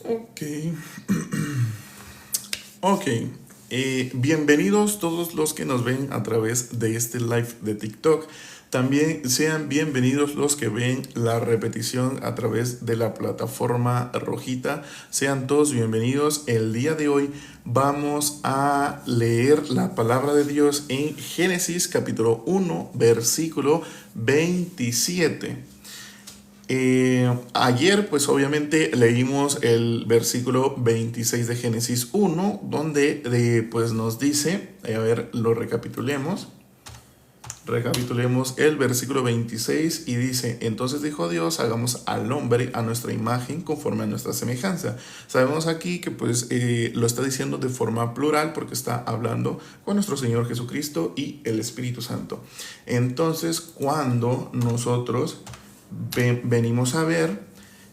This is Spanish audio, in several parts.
Ok. Ok. Bienvenidos todos los que nos ven a través de este live de TikTok. También sean bienvenidos los que ven la repetición a través de la plataforma rojita. Sean todos bienvenidos. El día de hoy vamos a leer la palabra de Dios en Génesis capítulo 1, versículo 27. Ayer pues obviamente leímos el versículo 26 de Génesis 1 donde pues nos dice, a ver, lo recapitulemos el versículo 26 y dice: entonces dijo Dios, hagamos al hombre a nuestra imagen conforme a nuestra semejanza. Sabemos aquí que pues lo está diciendo de forma plural porque está hablando con nuestro Señor Jesucristo y el Espíritu Santo. Entonces cuando nosotros venimos a ver,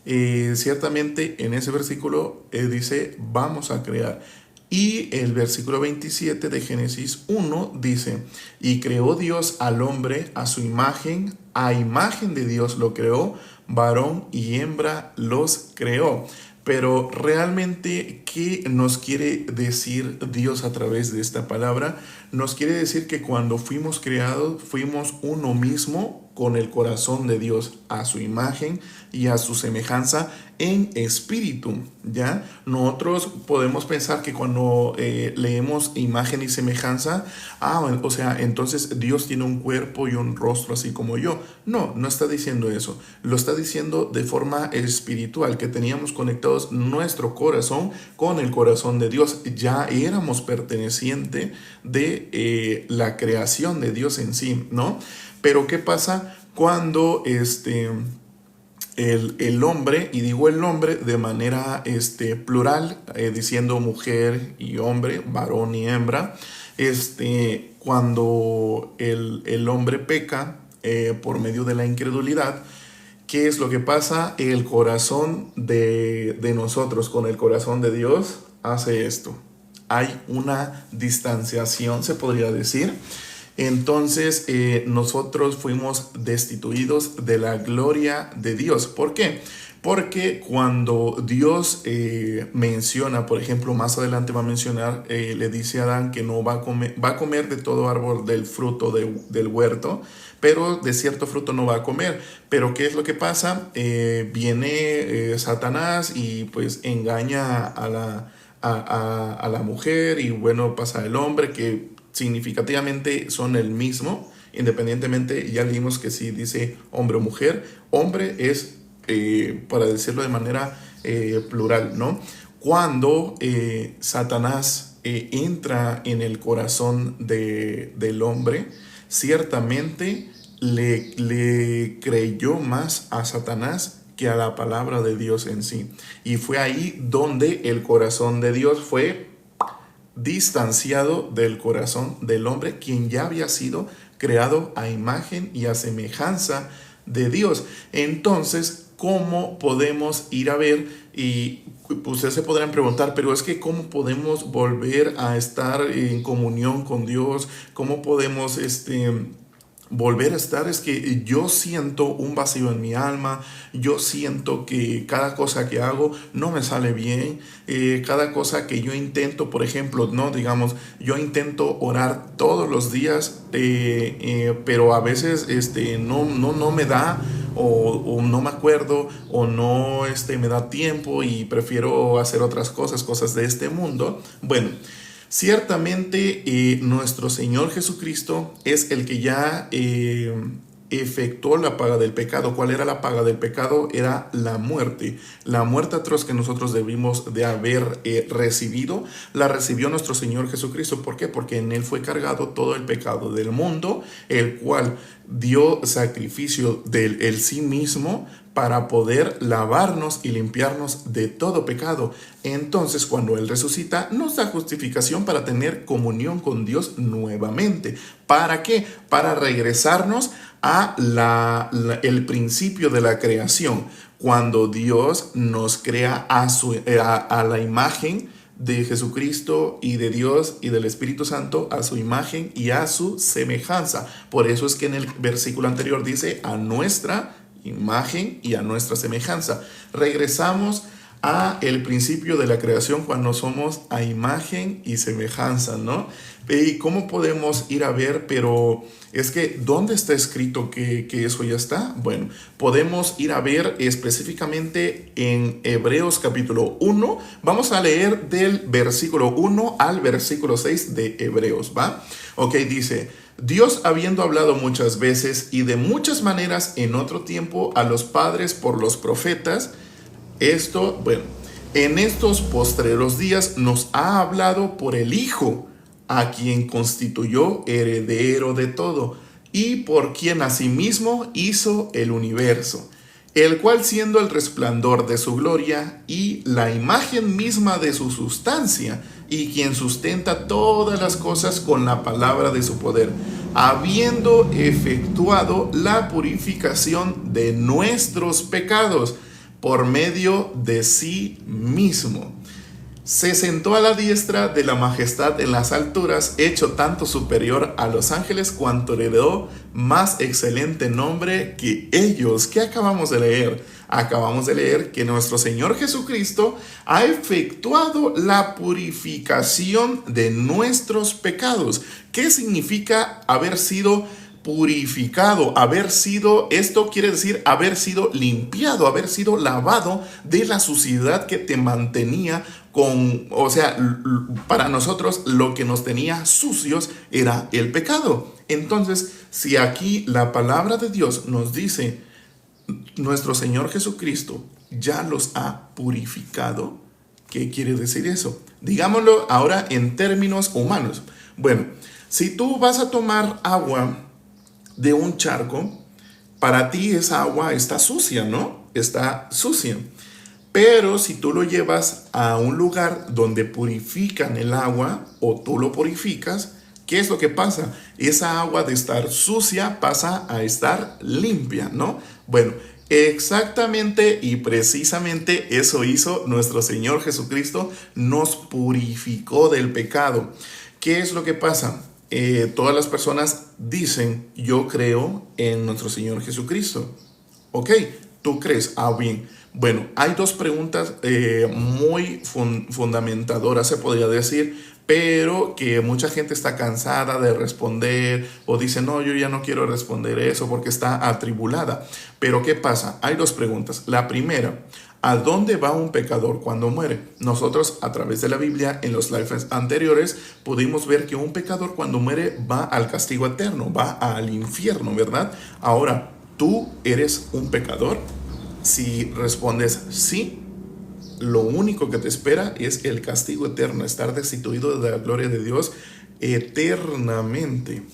ciertamente en ese versículo dice vamos a crear. Y el versículo 27 de Génesis 1 dice: y creó Dios al hombre a su imagen, a imagen de Dios lo creó, varón y hembra los creó. Pero realmente, ¿qué nos quiere decir Dios a través de esta palabra? Nos quiere decir que cuando fuimos creados, fuimos uno mismo con el corazón de Dios, a su imagen y a su semejanza en espíritu, ¿ya? Nosotros podemos pensar que cuando leemos imagen y semejanza, o sea, entonces Dios tiene un cuerpo y un rostro así como yo. No, no está diciendo eso. Lo está diciendo de forma espiritual, que teníamos conectados nuestro corazón con el corazón de Dios. Ya éramos pertenecientes de la creación de Dios en sí, ¿no? Pero ¿qué pasa cuando el hombre, y digo el hombre de manera plural, diciendo mujer y hombre, varón y hembra, cuando el hombre peca por medio de la incredulidad? ¿Qué es lo que pasa? El corazón de nosotros con el corazón de Dios hace esto. Hay una distanciación, se podría decir. Entonces nosotros fuimos destituidos de la gloria de Dios. ¿Por qué? Porque cuando Dios menciona, por ejemplo, más adelante va a mencionar, le dice a Adán que no va a comer de todo árbol del fruto del huerto, pero de cierto fruto no va a comer. Pero ¿qué es lo que pasa? Viene Satanás y pues engaña a la mujer, y bueno, pasa el hombre, que significativamente son el mismo, independientemente. Ya vimos que si dice hombre o mujer, hombre es, para decirlo de manera plural, ¿no? Cuando Satanás entra en el corazón del hombre, ciertamente le creyó más a Satanás que a la palabra de Dios en sí. Y fue ahí donde el corazón de Dios fue distanciado del corazón del hombre, quien ya había sido creado a imagen y a semejanza de Dios. Entonces, ¿cómo podemos ir a ver? Y ustedes se podrán preguntar, pero es que ¿cómo podemos volver a estar en comunión con Dios? ¿Cómo podemos volver a estar? Es que yo siento un vacío en mi alma, yo siento que cada cosa que hago no me sale bien, cada cosa que yo intento, por ejemplo, no digamos, yo intento orar todos los días, pero a veces no me da, o no me acuerdo, o no me da tiempo y prefiero hacer otras cosas de este mundo. Bueno, ciertamente nuestro Señor Jesucristo es el que ya efectuó la paga del pecado. ¿Cuál era la paga del pecado? Era la muerte atroz que nosotros debimos de haber recibido. La recibió nuestro Señor Jesucristo. ¿Por qué? Porque en Él fue cargado todo el pecado del mundo, el cual dio sacrificio del Él sí mismo para poder lavarnos y limpiarnos de todo pecado. Entonces, cuando Él resucita, nos da justificación para tener comunión con Dios nuevamente. ¿Para qué? Para regresarnos a el principio de la creación, cuando Dios nos crea a la imagen de Jesucristo y de Dios y del Espíritu Santo, a su imagen y a su semejanza. Por eso es que en el versículo anterior dice a nuestra imagen y a nuestra semejanza. Regresamos a el principio de la creación cuando somos a imagen y semejanza, ¿no? ¿Y cómo podemos ir a ver? Pero es que, ¿dónde está escrito que eso ya está? Bueno, podemos ir a ver específicamente en Hebreos capítulo 1. Vamos a leer del versículo 1 al versículo 6 de Hebreos, ¿va? Ok, dice: Dios, habiendo hablado muchas veces y de muchas maneras en otro tiempo a los padres por los profetas, en estos postreros días nos ha hablado por el Hijo, a quien constituyó heredero de todo, y por quien asimismo hizo el universo, el cual, siendo el resplandor de su gloria y la imagen misma de su sustancia, y quien sustenta todas las cosas con la palabra de su poder, habiendo efectuado la purificación de nuestros pecados por medio de sí mismo, se sentó a la diestra de la majestad en las alturas, hecho tanto superior a los ángeles cuanto heredó más excelente nombre que ellos. ¿Qué acabamos de leer? Acabamos de leer que nuestro Señor Jesucristo ha efectuado la purificación de nuestros pecados. ¿Qué significa haber sido purificado? Esto quiere decir haber sido limpiado, haber sido lavado de la suciedad que te mantenía para nosotros lo que nos tenía sucios era el pecado. Entonces, si aquí la palabra de Dios nos dice, nuestro Señor Jesucristo ya los ha purificado, ¿qué quiere decir eso? Digámoslo ahora en términos humanos. Bueno, si tú vas a tomar agua de un charco, para ti esa agua está sucia, ¿no? Está sucia. Pero si tú lo llevas a un lugar donde purifican el agua o tú lo purificas, ¿qué es lo que pasa? Esa agua de estar sucia pasa a estar limpia, ¿no? Bueno, exactamente y precisamente eso hizo nuestro Señor Jesucristo, nos purificó del pecado. ¿Qué es lo que pasa? Todas las personas dicen, yo creo en nuestro Señor Jesucristo. Ok, ¿tú crees? Ah, bien. Bueno, hay dos preguntas muy fundamentadoras, se podría decir, pero que mucha gente está cansada de responder o dice, no, yo ya no quiero responder eso porque está atribulada. Pero ¿qué pasa? Hay dos preguntas. La primera, ¿a dónde va un pecador cuando muere? Nosotros, a través de la Biblia, en los lives anteriores, pudimos ver que un pecador cuando muere va al castigo eterno, va al infierno, ¿verdad? Ahora, ¿tú eres un pecador? Si respondes sí, lo único que te espera es el castigo eterno, estar destituido de la gloria de Dios eternamente.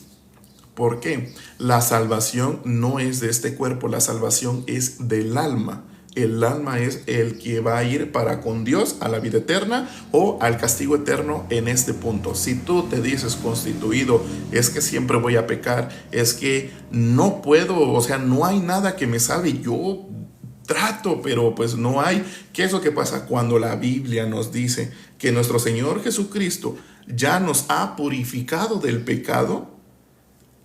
¿Por qué? La salvación no es de este cuerpo, la salvación es del alma. El alma es el que va a ir para con Dios a la vida eterna o al castigo eterno en este punto. Si tú te dices constituido, es que siempre voy a pecar, es que no puedo, no hay nada que me salve, yo trato, pero pues no hay. ¿Qué es lo que pasa? Cuando la Biblia nos dice que nuestro Señor Jesucristo ya nos ha purificado del pecado,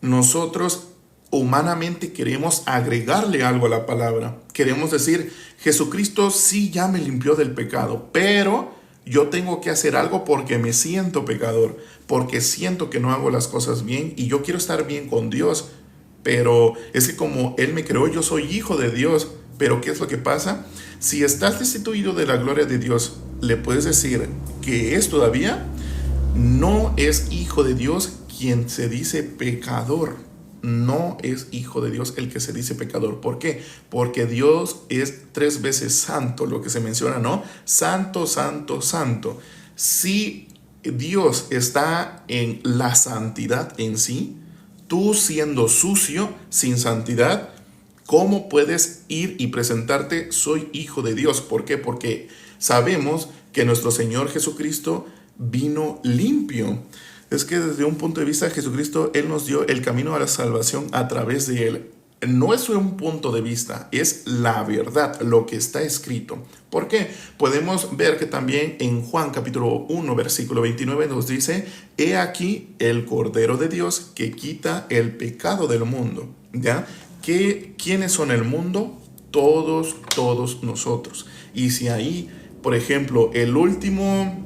nosotros humanamente queremos agregarle algo a la palabra. Queremos decir, Jesucristo sí ya me limpió del pecado, pero yo tengo que hacer algo porque me siento pecador, porque siento que no hago las cosas bien y yo quiero estar bien con Dios. Pero es que como Él me creó, yo soy hijo de Dios. Pero ¿qué es lo que pasa? Si estás destituido de la gloria de Dios, le puedes decir que es todavía, no es hijo de Dios quien se dice pecador. No es hijo de Dios el que se dice pecador. ¿Por qué? Porque Dios es 3 veces santo, lo que se menciona, ¿no? Santo, santo, santo. Si Dios está en la santidad en sí, tú siendo sucio, sin santidad, ¿cómo puedes ir y presentarte? Soy hijo de Dios. ¿Por qué? Porque sabemos que nuestro Señor Jesucristo vino limpio. Es que desde un punto de vista de Jesucristo, Él nos dio el camino a la salvación a través de Él. No es un punto de vista, es la verdad, lo que está escrito. ¿Por qué? Podemos ver que también en Juan capítulo 1, versículo 29 nos dice, he aquí el Cordero de Dios que quita el pecado del mundo. ¿Ya? ¿Quiénes son el mundo? Todos nosotros. Y si ahí Por ejemplo, el último,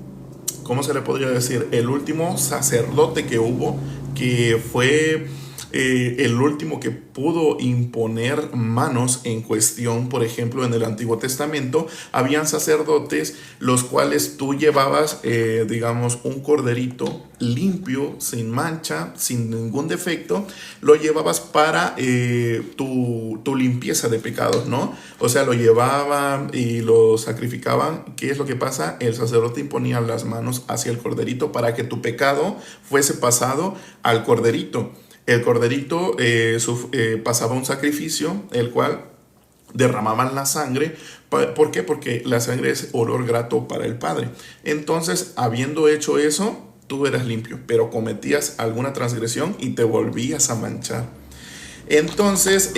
¿cómo se le podría decir? El último sacerdote que hubo, que fue el último que pudo imponer manos en cuestión. Por ejemplo, en el Antiguo Testamento habían sacerdotes los cuales tú llevabas, digamos, un corderito limpio, sin mancha, sin ningún defecto, lo llevabas para tu limpieza de pecados, ¿no? O sea, lo llevaban y lo sacrificaban. ¿Qué es lo que pasa? El sacerdote imponía las manos hacia el corderito para que tu pecado fuese pasado al corderito. El corderito pasaba un sacrificio, el cual derramaban la sangre. ¿Por qué? Porque la sangre es olor grato para el Padre. Entonces, habiendo hecho eso, tú eras limpio, pero cometías alguna transgresión y te volvías a manchar. Entonces,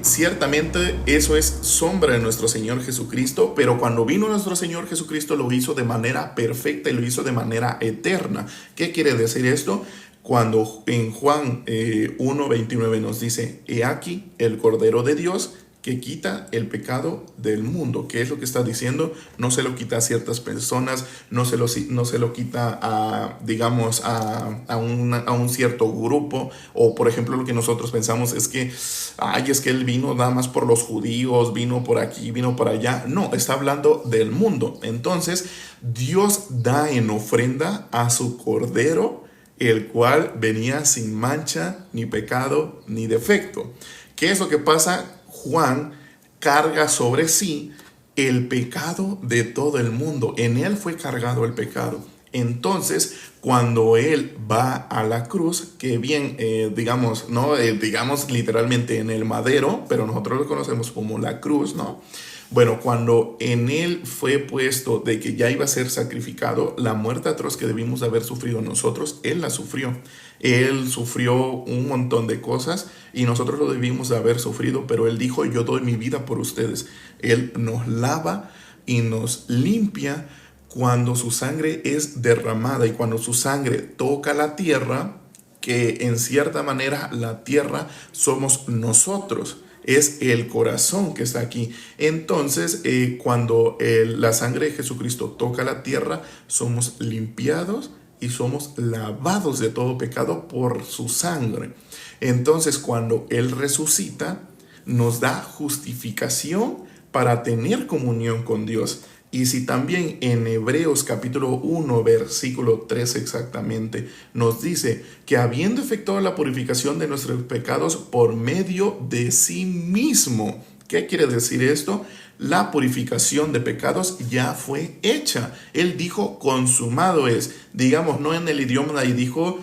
ciertamente eso es sombra de nuestro Señor Jesucristo, pero cuando vino nuestro Señor Jesucristo lo hizo de manera perfecta y lo hizo de manera eterna. ¿Qué quiere decir esto? Cuando en Juan 1:29 nos dice, he aquí el Cordero de Dios que quita el pecado del mundo. ¿Qué es lo que está diciendo? No se lo quita a ciertas personas, no se lo quita a, digamos, a un cierto grupo. O por ejemplo lo que nosotros pensamos es que, es que Él vino nada más por los judíos, vino por aquí, vino por allá. No, está hablando del mundo. Entonces Dios da en ofrenda a su Cordero, el cual venía sin mancha, ni pecado, ni defecto. ¿Qué es lo que pasa? Juan carga sobre sí el pecado de todo el mundo. En él fue cargado el pecado. Entonces, cuando él va a la cruz, que bien, digamos, ¿no? Digamos literalmente en el madero, pero nosotros lo conocemos como la cruz, ¿no? Bueno, cuando en él fue puesto de que ya iba a ser sacrificado, la muerte atroz que debimos haber sufrido nosotros, él la sufrió. Él sufrió un montón de cosas y nosotros lo debimos de haber sufrido, pero él dijo, yo doy mi vida por ustedes. Él nos lava y nos limpia cuando su sangre es derramada y cuando su sangre toca la tierra, que en cierta manera la tierra somos nosotros. Es el corazón que está aquí. Entonces, cuando la sangre de Jesucristo toca la tierra, somos limpiados y somos lavados de todo pecado por su sangre. Entonces, cuando Él resucita, nos da justificación para tener comunión con Dios. Y si también en Hebreos capítulo 1, versículo 3 exactamente, nos dice que habiendo efectuado la purificación de nuestros pecados por medio de sí mismo. ¿Qué quiere decir esto? La purificación de pecados ya fue hecha. Él dijo, consumado es. Digamos, no en el idioma de ahí dijo,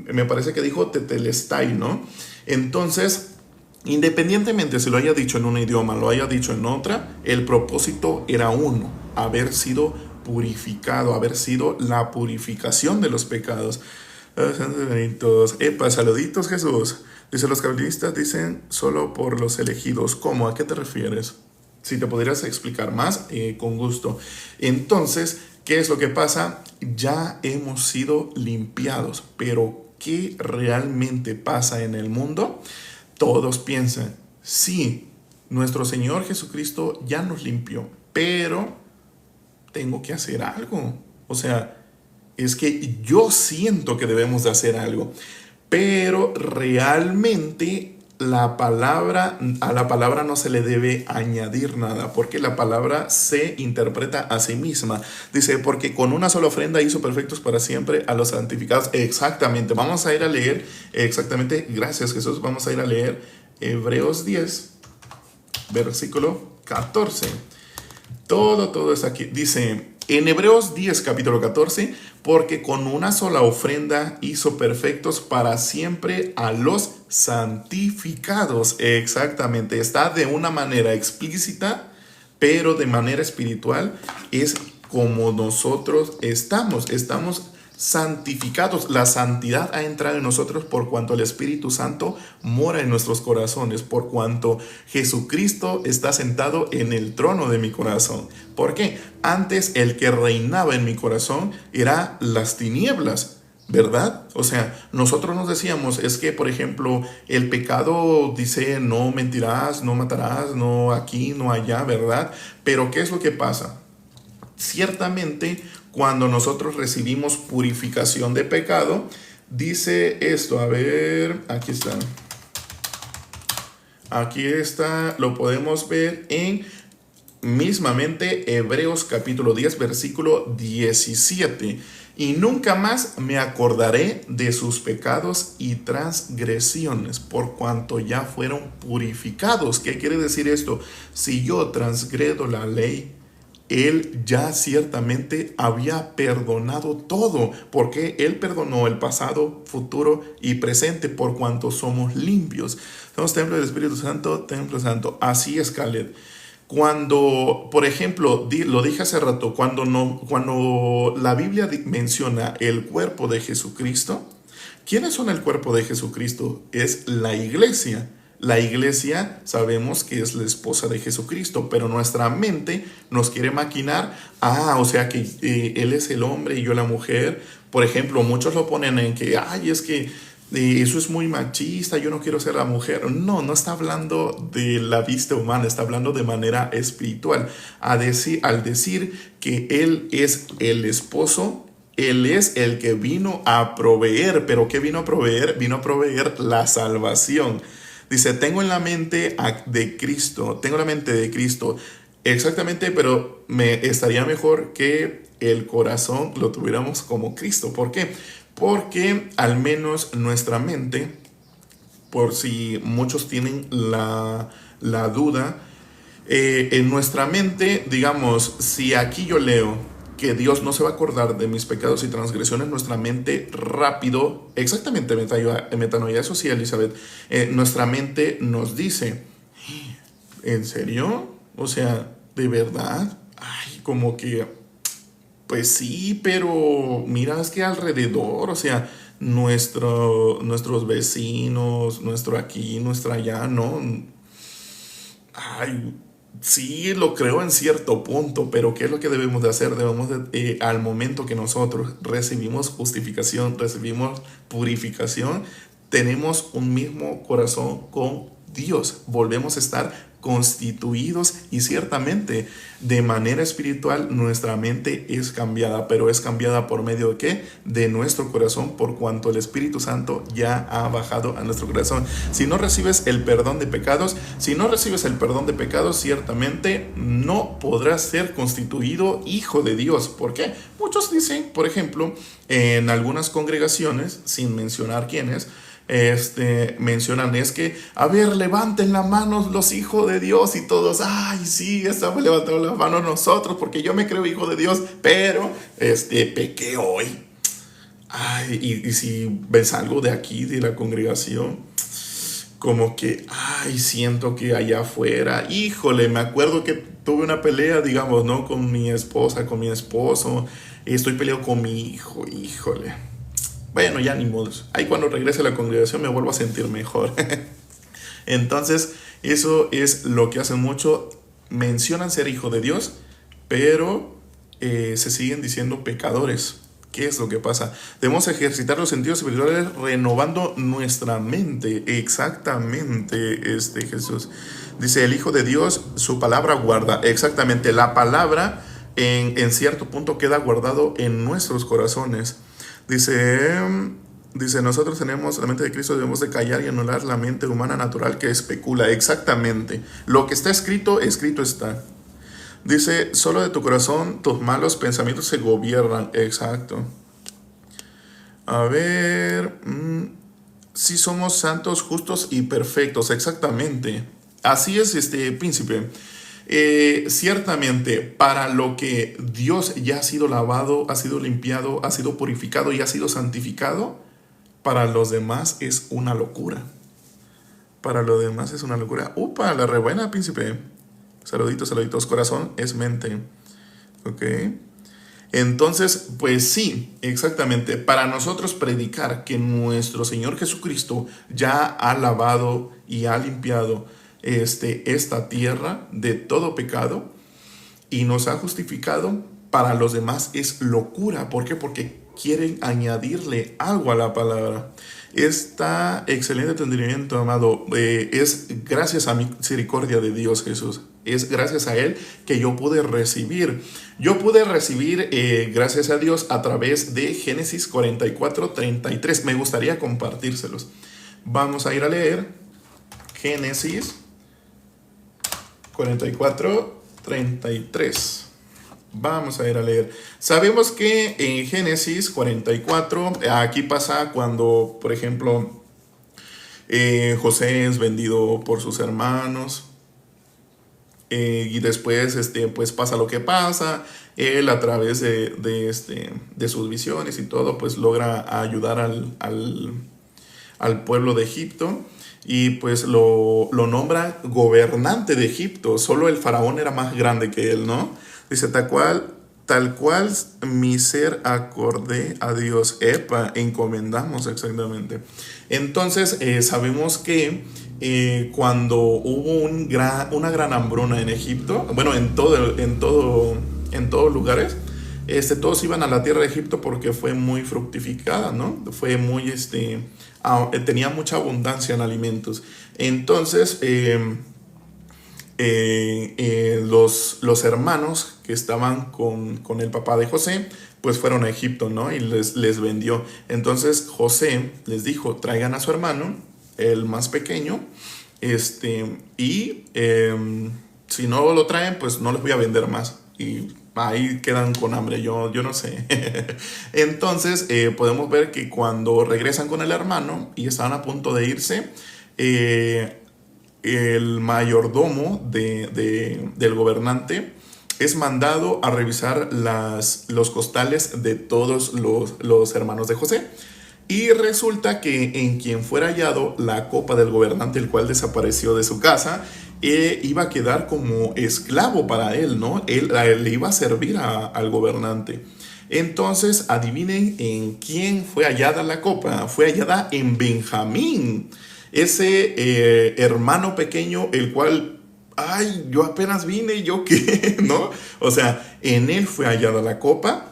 me parece que dijo tetelestai, ¿no? Entonces, independientemente si lo haya dicho en un idioma, lo haya dicho en otra, el propósito era uno, haber sido purificado, haber sido la purificación de los pecados. Saluditos, Jesús. Dice, los calvinistas dicen solo por los elegidos. ¿Cómo? ¿A qué te refieres? Si te pudieras explicar más, con gusto. Entonces, ¿qué es lo que pasa? Ya hemos sido limpiados, pero ¿qué realmente pasa en el mundo? Todos piensan, sí, nuestro Señor Jesucristo ya nos limpió, pero tengo que hacer algo. O sea, es que yo siento que debemos de hacer algo, pero realmente a la palabra no se le debe añadir nada, porque la palabra se interpreta a sí misma. Dice, porque con una sola ofrenda hizo perfectos para siempre a los santificados. Exactamente, vamos a ir a leer, exactamente, gracias Jesús, vamos a ir a leer Hebreos 10, versículo 14. Todo es aquí. Dice, en Hebreos 10, capítulo 14, porque con una sola ofrenda hizo perfectos para siempre a los santificados. Exactamente, está de una manera explícita, pero de manera espiritual es como nosotros estamos santificados. La santidad ha entrado en nosotros por cuanto el Espíritu Santo mora en nuestros corazones, por cuanto Jesucristo está sentado en el trono de mi corazón. ¿Por qué? Antes el que reinaba en mi corazón era las tinieblas, ¿verdad? O sea, nosotros nos decíamos, es que, por ejemplo, el pecado dice, no mentirás, no matarás, no aquí, no allá, ¿verdad? Pero ¿qué es lo que pasa? ciertamente, cuando nosotros recibimos purificación de pecado, dice esto, a ver, aquí está, lo podemos ver en mismamente Hebreos capítulo 10, versículo 17. Y nunca más me acordaré de sus pecados y transgresiones, por cuanto ya fueron purificados. ¿Qué quiere decir esto? Si yo transgredo la ley, Él ya ciertamente había perdonado todo, porque Él perdonó el pasado, futuro y presente, por cuanto somos limpios. Somos templo del Espíritu Santo, templo santo. Así es, Caleb. Cuando, por ejemplo, lo dije hace rato, cuando la Biblia menciona el cuerpo de Jesucristo, ¿quiénes son el cuerpo de Jesucristo? Es la iglesia. La iglesia sabemos que es la esposa de Jesucristo, pero nuestra mente nos quiere maquinar, o sea que Él es el hombre y yo la mujer. Por ejemplo, muchos lo ponen en que, es que eso es muy machista, yo no quiero ser la mujer. No, no está hablando de la vista humana, está hablando de manera espiritual. Al decir que Él es el esposo, Él es el que vino a proveer. ¿Pero qué vino a proveer? Vino a proveer la salvación. Dice, tengo la mente de Cristo. Exactamente, pero me estaría mejor que el corazón lo tuviéramos como Cristo. ¿Por qué? Porque al menos nuestra mente, por si muchos tienen la duda, en nuestra mente, digamos, si aquí yo leo que Dios no se va a acordar de mis pecados y transgresiones, nuestra mente rápido, exactamente, metanoia, eso sí, Elizabeth, nuestra mente nos dice, ¿en serio? O sea, ¿de verdad? Como que... Pues sí, pero mira, es que alrededor, o sea, nuestros vecinos, nuestro aquí, nuestra allá, ¿no? Sí, lo creo en cierto punto, pero ¿qué es lo que debemos de hacer? Al momento que nosotros recibimos justificación, recibimos purificación, tenemos un mismo corazón con Dios, volvemos a estar constituidos y ciertamente de manera espiritual nuestra mente es cambiada, pero es cambiada por medio de ¿qué? De nuestro corazón, por cuanto el Espíritu Santo ya ha bajado a nuestro corazón. Si no recibes el perdón de pecados, ciertamente no podrás ser constituido hijo de Dios. ¿Por qué? Muchos dicen, por ejemplo, en algunas congregaciones, sin mencionar quiénes, mencionan es que, a ver, levanten las manos los hijos de Dios, y todos, sí, estamos levantando las manos nosotros porque yo me creo hijo de Dios, pero pequé hoy. Y si ves algo de aquí, de la congregación, como que, siento que allá afuera, híjole, me acuerdo que tuve una pelea, digamos, ¿no? Con mi esposa, con mi esposo, estoy peleado con mi hijo, híjole. Bueno, ya ni modos. Ahí cuando regrese a la congregación me vuelvo a sentir mejor. Entonces, eso es lo que hacen mucho. Mencionan ser hijo de Dios, pero se siguen diciendo pecadores. ¿Qué es lo que pasa? Debemos ejercitar los sentidos espirituales renovando nuestra mente. Exactamente, Jesús. Dice, el Hijo de Dios, su palabra guarda. Exactamente, la palabra en cierto punto queda guardado en nuestros corazones. Dice, nosotros tenemos la mente de Cristo, debemos de callar y anular la mente humana natural que especula. Exactamente. Lo que está escrito, escrito está. Dice, solo de tu corazón tus malos pensamientos se gobiernan. Exacto. A ver, si somos santos, justos y perfectos. Exactamente. Así es, príncipe. Ciertamente, para lo que Dios ya ha sido lavado, ha sido limpiado, ha sido purificado y ha sido santificado, para los demás es una locura. Para los demás es una locura. ¡Upa! La rebuena, príncipe. Saluditos, saluditos. Corazón es mente. ¿Ok? Entonces, pues sí, exactamente. Para nosotros predicar que nuestro Señor Jesucristo ya ha lavado y ha limpiado esta tierra de todo pecado y nos ha justificado, para los demás es locura. ¿Por qué? Porque quieren añadirle algo a la palabra. Está excelente entendimiento, amado. Es gracias a misericordia de Dios, Jesús. Es gracias a Él que yo pude recibir. Yo pude recibir, gracias a Dios, a través de Génesis 44:33. Me gustaría compartírselos. Vamos a ir a leer Génesis 44:33. Vamos a ir a leer. Sabemos que en Génesis 44, aquí pasa cuando, por ejemplo, José es vendido por sus hermanos. Y después pues pasa lo que pasa. Él, a través de sus visiones y todo, pues logra ayudar al pueblo de Egipto. Y pues lo nombra gobernante de Egipto. Solo el faraón era más grande que él, ¿no? Dice, tal cual mi ser acordé a Dios. Epa, encomendamos exactamente. Entonces sabemos que cuando hubo una gran hambruna en Egipto, bueno, en todos lugares, todos iban a la tierra de Egipto porque fue muy fructificada, ¿no? Fue muy, tenía mucha abundancia en alimentos. Entonces, los hermanos que estaban con el papá de José, pues fueron a Egipto, ¿no? Y les vendió. Entonces José les dijo, traigan a su hermano, el más pequeño, y si no lo traen, pues no les voy a vender más. Y ahí quedan con hambre, yo no sé. Entonces podemos ver que cuando regresan con el hermano y estaban a punto de irse, el mayordomo del gobernante es mandado a revisar los costales de todos los hermanos de José. Y resulta que en quien fuera hallado la copa del gobernante, el cual desapareció de su casa, iba a quedar como esclavo para él, ¿no? Él le iba a servir al gobernante. Entonces, adivinen en quién fue hallada la copa. Fue hallada en Benjamín, ese hermano pequeño, el cual, ay, yo apenas vine, ¿yo qué? ¿No? O sea, en él fue hallada la copa.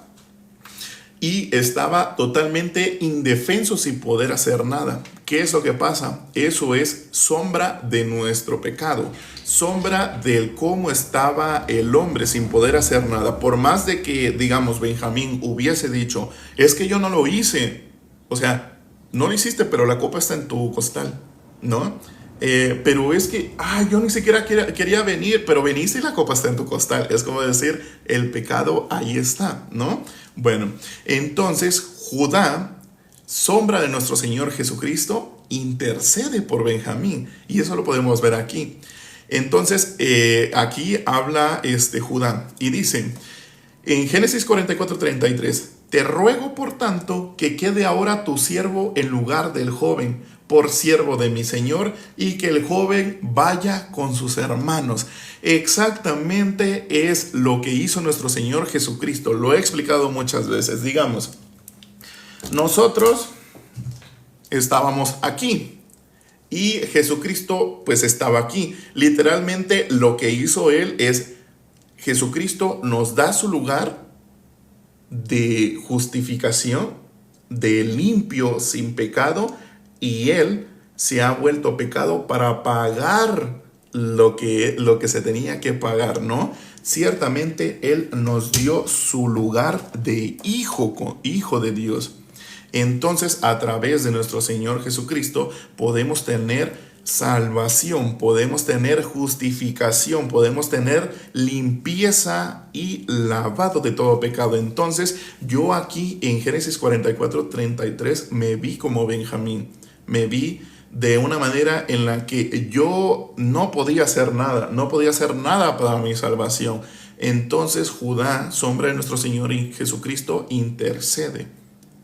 Y estaba totalmente indefenso sin poder hacer nada. ¿Qué es lo que pasa? Eso es sombra de nuestro pecado. Sombra del cómo estaba el hombre sin poder hacer nada. Por más de que, digamos, Benjamín hubiese dicho, es que yo no lo hice. O sea, no lo hiciste, pero la copa está en tu costal, ¿no? Pero es que, yo ni siquiera quería venir, pero veniste y la copa está en tu costal. Es como decir, el pecado ahí está, ¿no? Bueno, entonces Judá, sombra de nuestro Señor Jesucristo, intercede por Benjamín. Y eso lo podemos ver aquí. Entonces, aquí habla Judá y dice, en Génesis 44:33, te ruego por tanto que quede ahora tu siervo en lugar del joven, por siervo de mi Señor, y que el joven vaya con sus hermanos. Exactamente es lo que hizo nuestro Señor Jesucristo. Lo he explicado muchas veces. Digamos, nosotros estábamos aquí y Jesucristo pues estaba aquí. Literalmente lo que hizo Él es, Jesucristo nos da su lugar de justificación, de limpio sin pecado, y Él se ha vuelto pecado para pagar lo que se tenía que pagar, ¿no? Ciertamente Él nos dio su lugar de hijo de Dios. Entonces, a través de nuestro Señor Jesucristo podemos tener salvación, podemos tener justificación, podemos tener limpieza y lavado de todo pecado. Entonces, yo aquí en Génesis 44:33 me vi como Benjamín. Me vi de una manera en la que yo no podía hacer nada para mi salvación. Entonces Judá, sombra de nuestro Señor Jesucristo, intercede,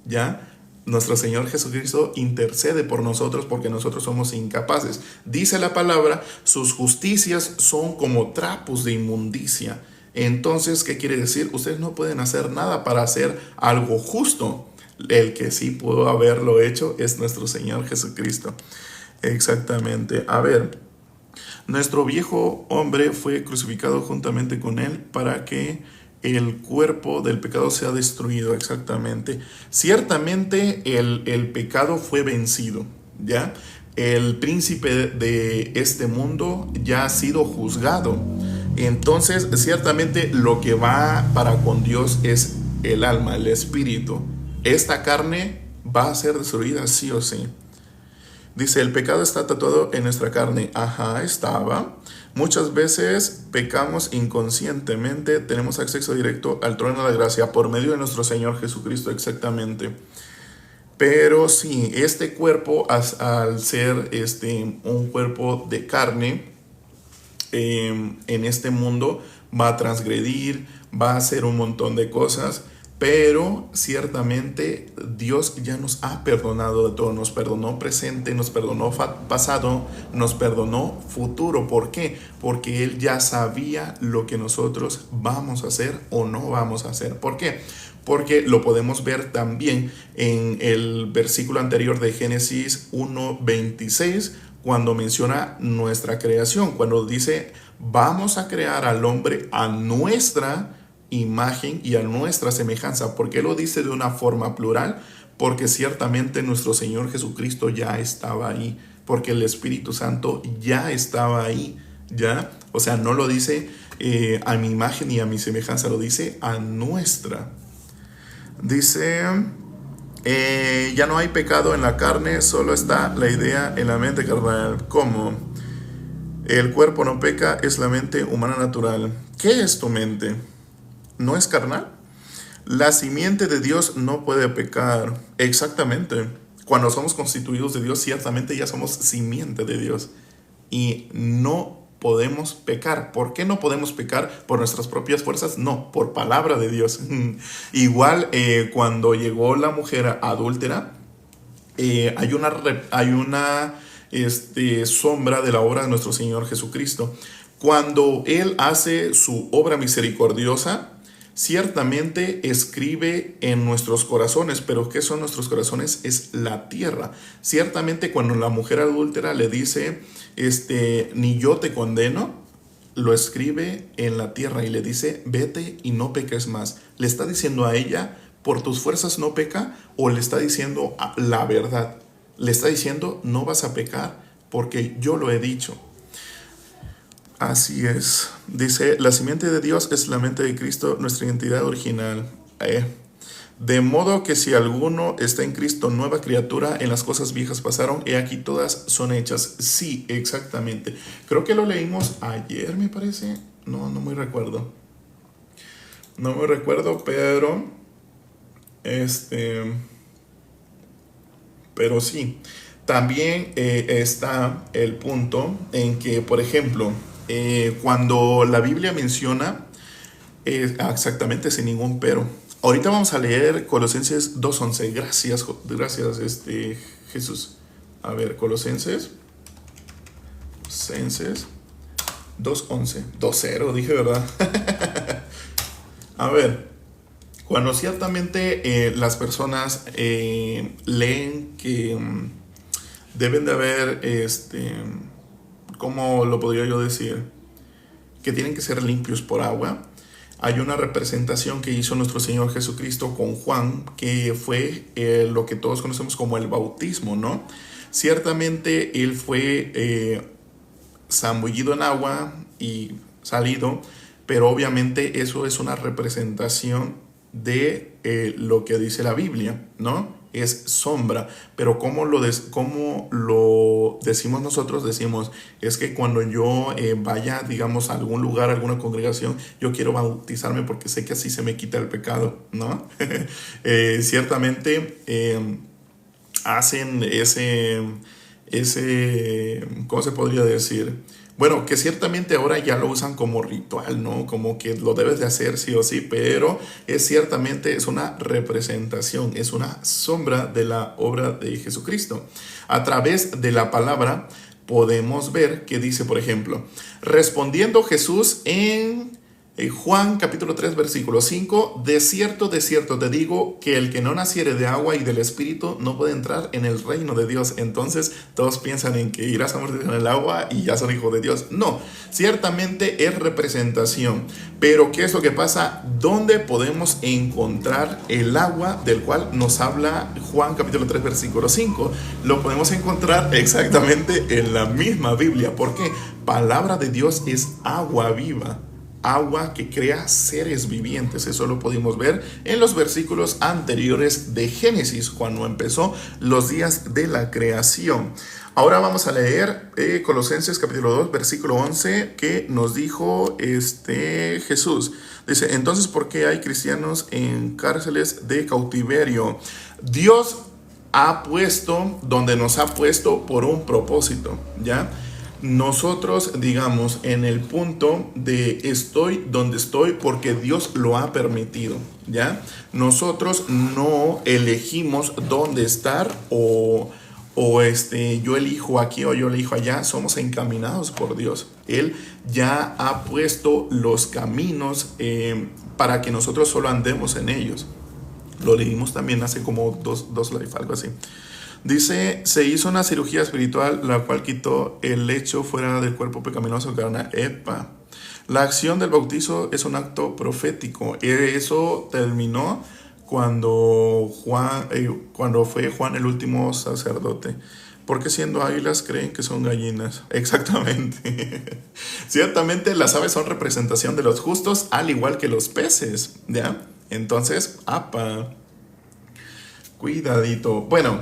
¿ya? Nuestro Señor Jesucristo intercede por nosotros porque nosotros somos incapaces. Dice la palabra, sus justicias son como trapos de inmundicia. Entonces, ¿qué quiere decir? Ustedes no pueden hacer nada para hacer algo justo. El que sí pudo haberlo hecho es nuestro Señor Jesucristo. Exactamente. A ver, nuestro viejo hombre fue crucificado juntamente con él para que el cuerpo del pecado sea destruido. Exactamente. Ciertamente el pecado fue vencido, ¿ya? El príncipe de este mundo ya ha sido juzgado. Entonces, ciertamente lo que va para con Dios es el alma, el espíritu. Esta carne va a ser destruida sí o sí. Dice, el pecado está tatuado en nuestra carne. Ajá, estaba. Muchas veces pecamos inconscientemente, tenemos acceso directo al trono de la gracia por medio de nuestro Señor Jesucristo, exactamente. Pero sí, este cuerpo, al ser un cuerpo de carne, en este mundo va a transgredir, va a hacer un montón de cosas, pero ciertamente Dios ya nos ha perdonado de todo, nos perdonó presente, nos perdonó pasado, nos perdonó futuro. ¿Por qué? Porque Él ya sabía lo que nosotros vamos a hacer o no vamos a hacer. ¿Por qué? Porque lo podemos ver también en el versículo anterior de Génesis 1:26, cuando menciona nuestra creación, cuando dice, vamos a crear al hombre a nuestra imagen y a nuestra semejanza. ¿Por qué lo dice de una forma plural? Porque ciertamente nuestro Señor Jesucristo ya estaba ahí, porque el Espíritu Santo ya estaba ahí, ¿ya? O sea, no lo dice a mi imagen y a mi semejanza, lo dice a nuestra. Dice, ya no hay pecado en la carne, solo está la idea en la mente carnal. ¿Cómo? El cuerpo no peca, es la mente humana natural. ¿Qué es tu mente? ¿No es carnal? La simiente de Dios no puede pecar. Exactamente. Cuando somos constituidos de Dios, ciertamente ya somos simiente de Dios. Y no podemos pecar. ¿Por qué no podemos pecar? ¿Por nuestras propias fuerzas? No, por palabra de Dios. Igual cuando llegó la mujer adúltera, hay una sombra de la obra de nuestro Señor Jesucristo. Cuando Él hace su obra misericordiosa, ciertamente escribe en nuestros corazones. Pero ¿qué son nuestros corazones? Es la tierra. Ciertamente cuando la mujer adúltera le dice, ni yo te condeno, lo escribe en la tierra y le dice, vete y no peques más. Le está diciendo a ella, por tus fuerzas no peca, o le está diciendo la verdad. Le está diciendo, no vas a pecar porque yo lo he dicho. Así es. Dice, la simiente de Dios es la mente de Cristo, nuestra identidad original. De modo que si alguno está en Cristo, nueva criatura, en las cosas viejas pasaron, y aquí todas son hechas. Sí, exactamente. Creo que lo leímos ayer, me parece. No me recuerdo. No me recuerdo, pero pero sí. También está el punto en que, por ejemplo, cuando la Biblia menciona, exactamente sin ningún pero. Ahorita vamos a leer Colosenses 2:11. Gracias, Jesús. A ver, Colosenses 2:11. 2:0, dije, ¿verdad? A ver, cuando ciertamente las personas leen que deben de haber, ¿cómo lo podría yo decir? Que tienen que ser limpios por agua. Hay una representación que hizo nuestro Señor Jesucristo con Juan, que fue lo que todos conocemos como el bautismo, ¿no? Ciertamente Él fue zambullido en agua y salido, pero obviamente eso es una representación de lo que dice la Biblia, ¿no? Es sombra, pero ¿cómo lo decimos nosotros? Decimos, es que cuando yo vaya, digamos, a algún lugar, a alguna congregación, yo quiero bautizarme porque sé que así se me quita el pecado, ¿no? Ciertamente hacen ¿cómo se podría decir? Bueno, que ciertamente ahora ya lo usan como ritual, ¿no? Como que lo debes de hacer sí o sí, pero ciertamente es una representación, es una sombra de la obra de Jesucristo. A través de la palabra podemos ver que dice, por ejemplo, respondiendo Jesús en Juan capítulo 3 versículo 5, de cierto te digo que el que no naciere de agua y del Espíritu no puede entrar en el reino de Dios. Entonces todos piensan en que irás a morir en el agua y ya son hijos de Dios. No, ciertamente es representación. Pero ¿qué es lo que pasa? ¿Dónde podemos encontrar el agua del cual nos habla Juan capítulo 3 versículo 5? Lo podemos encontrar exactamente en la misma Biblia. ¿Por qué? Palabra de Dios es agua viva. Agua que crea seres vivientes. Eso lo pudimos ver en los versículos anteriores de Génesis, cuando empezó los días de la creación. Ahora vamos a leer Colosenses capítulo 2, versículo 11, que nos dijo Jesús. Dice, entonces, ¿por qué hay cristianos en cárceles de cautiverio? Dios ha puesto donde nos ha puesto por un propósito, ¿ya? Nosotros, digamos, en el punto de estoy donde estoy porque Dios lo ha permitido, ¿ya? Nosotros no elegimos dónde estar o yo elijo aquí o yo elijo allá. Somos encaminados por Dios. Él ya ha puesto los caminos para que nosotros solo andemos en ellos. Lo leímos también hace como dos live, algo así. Dice, se hizo una cirugía espiritual, la cual quitó el lecho fuera del cuerpo pecaminoso carnal. Epa. La acción del bautizo es un acto profético. Eso terminó cuando fue Juan el último sacerdote. Porque siendo águilas creen que son gallinas. Exactamente. Ciertamente las aves son representación de los justos, al igual que los peces, ¿ya? Entonces, cuidadito. Bueno,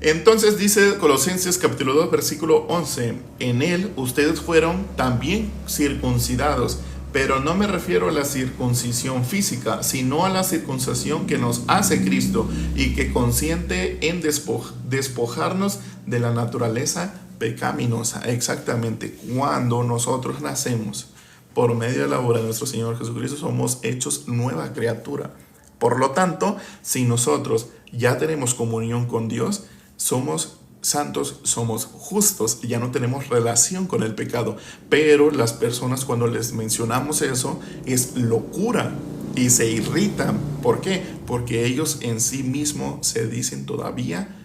entonces dice Colosenses capítulo 2 versículo 11, en él ustedes fueron también circuncidados, pero no me refiero a la circuncisión física, sino a la circuncisión que nos hace Cristo y que consiente en despojarnos de la naturaleza pecaminosa. Exactamente, cuando nosotros nacemos por medio de la obra de nuestro Señor Jesucristo, somos hechos nueva criatura. Por lo tanto, si nosotros ya tenemos comunión con Dios, somos santos, somos justos, ya no tenemos relación con el pecado. Pero las personas, cuando les mencionamos eso, es locura y se irritan. ¿Por qué? Porque ellos en sí mismos se dicen todavía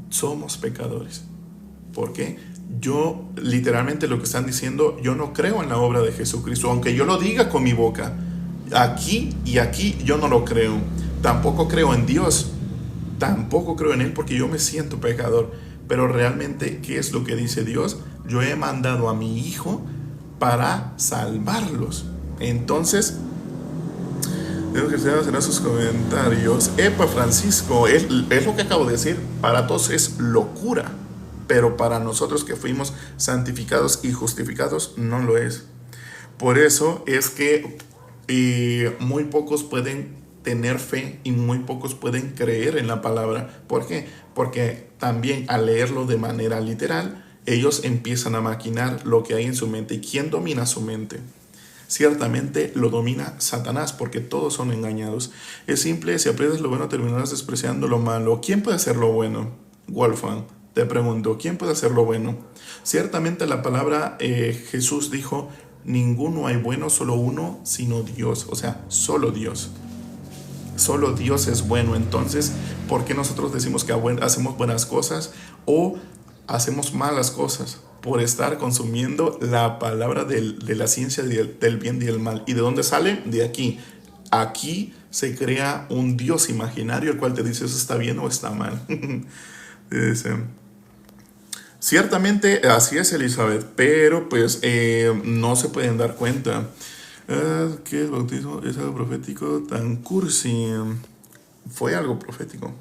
somos pecadores. ¿Por qué? Yo, literalmente lo que están diciendo, yo no creo en la obra de Jesucristo, aunque yo lo diga con mi boca. Aquí y aquí yo no lo creo. Tampoco creo en Dios. Tampoco creo en Él porque yo me siento pecador. Pero realmente, ¿qué es lo que dice Dios? Yo he mandado a mi Hijo para salvarlos. Entonces, los cristianos en sus comentarios, epa Francisco, es lo que acabo de decir. Para todos es locura, pero para nosotros que fuimos santificados y justificados no lo es. Por eso es que muy pocos pueden tener fe y muy pocos pueden creer en la palabra. ¿Por qué? Porque también al leerlo de manera literal, ellos empiezan a maquinar lo que hay en su mente. ¿Y quién domina su mente? Ciertamente lo domina Satanás, porque todos son engañados. Es simple, si aprietas lo bueno terminarás despreciando lo malo. ¿Quién puede hacer lo bueno? Wolfgang, te pregunto, ¿quién puede hacer lo bueno? Ciertamente la palabra Jesús dijo, ninguno hay bueno, solo uno, sino Dios. O sea, solo Dios. Solo Dios es bueno. Entonces, ¿por qué nosotros decimos que hacemos buenas cosas o hacemos malas cosas? Por estar consumiendo la palabra de la ciencia del bien y del mal. ¿Y de dónde sale? De aquí. Aquí se crea un Dios imaginario, el cual te dice eso está bien o está mal. Dice, ciertamente así es, Elizabeth, pero pues no se pueden dar cuenta. ¿Qué el bautismo es algo profético tan cursi? Fue algo profético.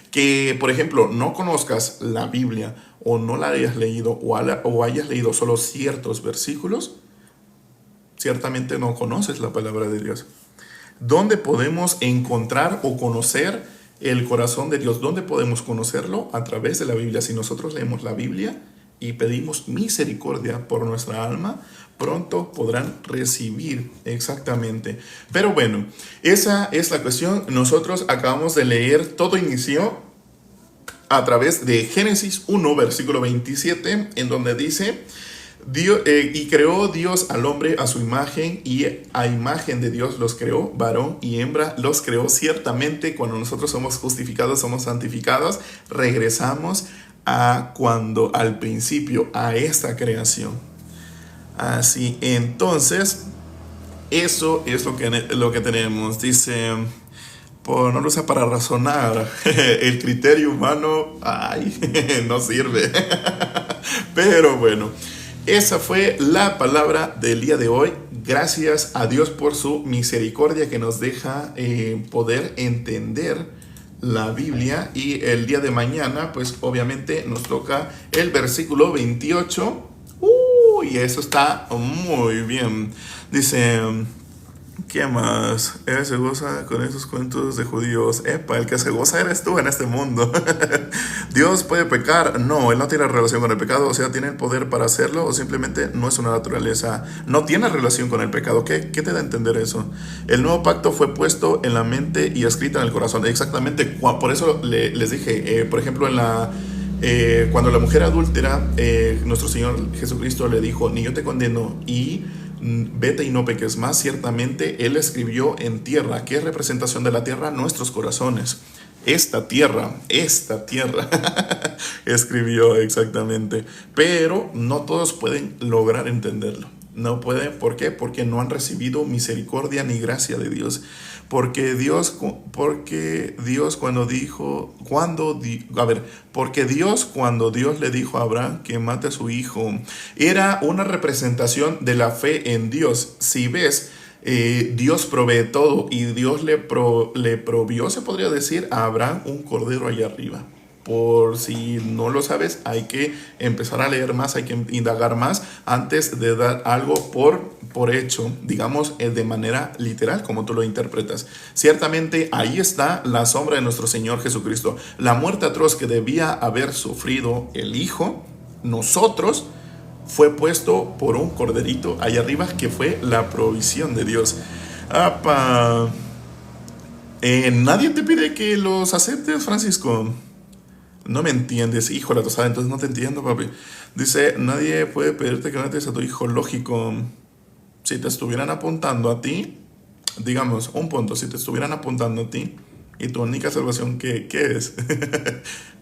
Que, por ejemplo, no conozcas la Biblia o no la hayas leído o hayas leído solo ciertos versículos, ciertamente no conoces la palabra de Dios. ¿Dónde podemos encontrar o conocer el corazón de Dios? ¿Dónde podemos conocerlo? A través de la Biblia. Si nosotros leemos la Biblia y pedimos misericordia por nuestra alma, pronto podrán recibir exactamente. Pero bueno, esa es la cuestión. Nosotros acabamos de leer, todo inició a través de Génesis 1, versículo 27, en donde dice, Y creó Dios al hombre a su imagen, y a imagen de Dios los creó, varón y hembra los creó. Ciertamente, cuando nosotros somos justificados, somos santificados, regresamos al principio, a esta creación. Así, entonces, eso es lo que tenemos. Dice, no lo usa para razonar. El criterio humano, ay, no sirve. Pero bueno, esa fue la palabra del día de hoy. Gracias a Dios por su misericordia que nos deja poder entender la Biblia. Y el día de mañana, pues obviamente nos toca el versículo 28. Y eso está muy bien. Dice, ¿qué más? Él se goza con esos cuentos de judíos. Epa, el que se goza eres tú en este mundo. ¿Dios puede pecar? No, Él no tiene relación con el pecado. O sea, tiene el poder para hacerlo, o simplemente no es una naturaleza. No tiene relación con el pecado. ¿Qué te da a entender eso? El nuevo pacto fue puesto en la mente y escrito en el corazón. Exactamente, por eso les dije, por ejemplo, cuando la mujer adúltera, nuestro Señor Jesucristo le dijo, ni yo te condeno, y vete y no peques más. Ciertamente Él escribió en tierra. ¿Qué es representación de la tierra? Nuestros corazones. Esta tierra escribió exactamente. Pero no todos pueden lograr entenderlo. No pueden, ¿por qué? Porque no han recibido misericordia ni gracia de Dios. Porque Dios cuando Dios le dijo a Abraham que mate a su hijo, era una representación de la fe en Dios. Si ves, Dios provee todo, y Dios le provió, se podría decir, a Abraham un cordero allá arriba. Por si no lo sabes, hay que empezar a leer más, hay que indagar más antes de dar algo por hecho, digamos, de manera literal, como tú lo interpretas. Ciertamente ahí está la sombra de nuestro Señor Jesucristo. La muerte atroz que debía haber sufrido el Hijo, nosotros, fue puesto por un corderito allá arriba, que fue la provisión de Dios. Nadie te pide que los aceptes, Francisco. No me entiendes, hijo la tosada, entonces no te entiendo, papi. Dice, nadie puede pedirte que mates a tu hijo. Lógico. Si te estuvieran apuntando a ti, digamos, un punto, si te estuvieran apuntando a ti, y tu única salvación, ¿qué es?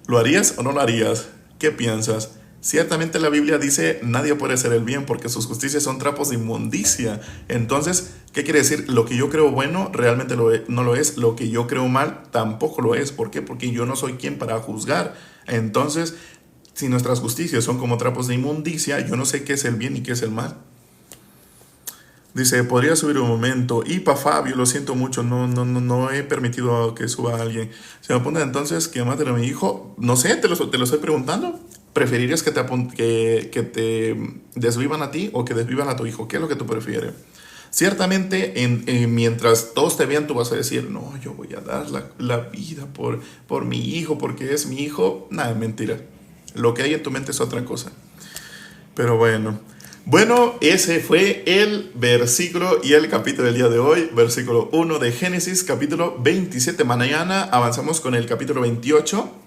¿Lo harías o no lo harías? ¿Qué piensas? Ciertamente la Biblia dice, nadie puede hacer el bien porque sus justicias son trapos de inmundicia. Entonces, ¿qué quiere decir? Lo que yo creo bueno realmente no lo es. Lo que yo creo mal tampoco lo es. ¿Por qué? Porque yo no soy quien para juzgar. Entonces, si nuestras justicias son como trapos de inmundicia, yo no sé qué es el bien y qué es el mal. Dice, podría subir un momento. Y para Fabio, lo siento mucho, no he permitido que suba a alguien. Se me apunta entonces que maten a mi hijo. No sé, te lo estoy preguntando. ¿Preferirías que te desvivan a ti o que desvivan a tu hijo? ¿Qué es lo que tú prefieres? Ciertamente, mientras todos te vean, tú vas a decir, no, yo voy a dar la vida por mi hijo, porque es mi hijo. Nada, mentira. Lo que hay en tu mente es otra cosa. Pero bueno, ese fue el versículo y el capítulo del día de hoy. Versículo 1 de Génesis, capítulo 27. Mañana avanzamos con el capítulo 28.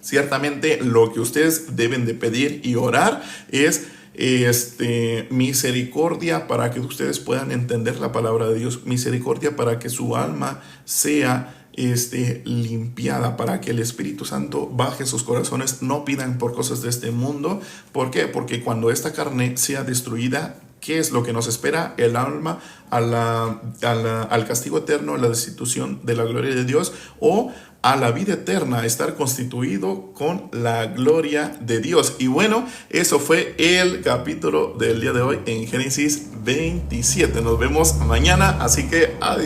Ciertamente lo que ustedes deben de pedir y orar es misericordia para que ustedes puedan entender la palabra de Dios, misericordia para que su alma sea limpiada, para que el Espíritu Santo baje a sus corazones. No pidan por cosas de este mundo. ¿Por qué? Porque cuando esta carne sea destruida, ¿qué es lo que nos espera? El alma al castigo eterno, a la destitución de la gloria de Dios, o a la vida eterna, a estar constituido con la gloria de Dios. Y bueno, eso fue el capítulo del día de hoy en Génesis 27. Nos vemos mañana, así que adiós.